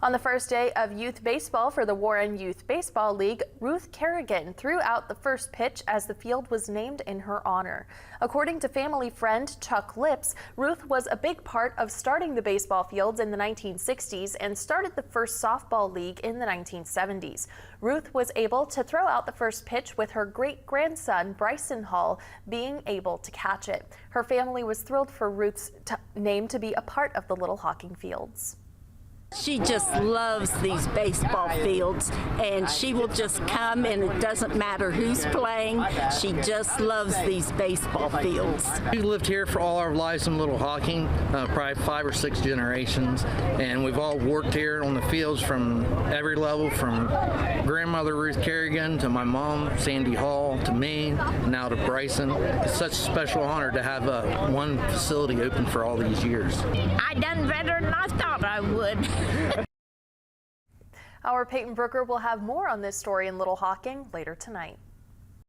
On the first day of youth baseball for the Warren Youth Baseball League, Ruth Kerrigan threw out the first pitch as the field was named in her honor. According to family friend Chuck Lips, Ruth was a big part of starting the baseball fields in the 1960s and started the first softball league in the 1970s. Ruth was able to throw out the first pitch with her great-grandson Bryson Hall being able to catch it. Her family was thrilled for Ruth's name to be a part of the Little Hocking fields. She just loves these baseball fields, and she will just come, and it doesn't matter who's playing. She just loves these baseball fields. We've lived here for all our lives in Little Hocking, probably 5 or 6 generations, and we've all worked here on the fields from every level, from grandmother Ruth Kerrigan to my mom Sandy Hall to me, now to Bryson. It's such a special honor to have one facility open for all these years. I done better than I thought I would. Our Peyton Brooker will have more on this story in Little Hocking later tonight.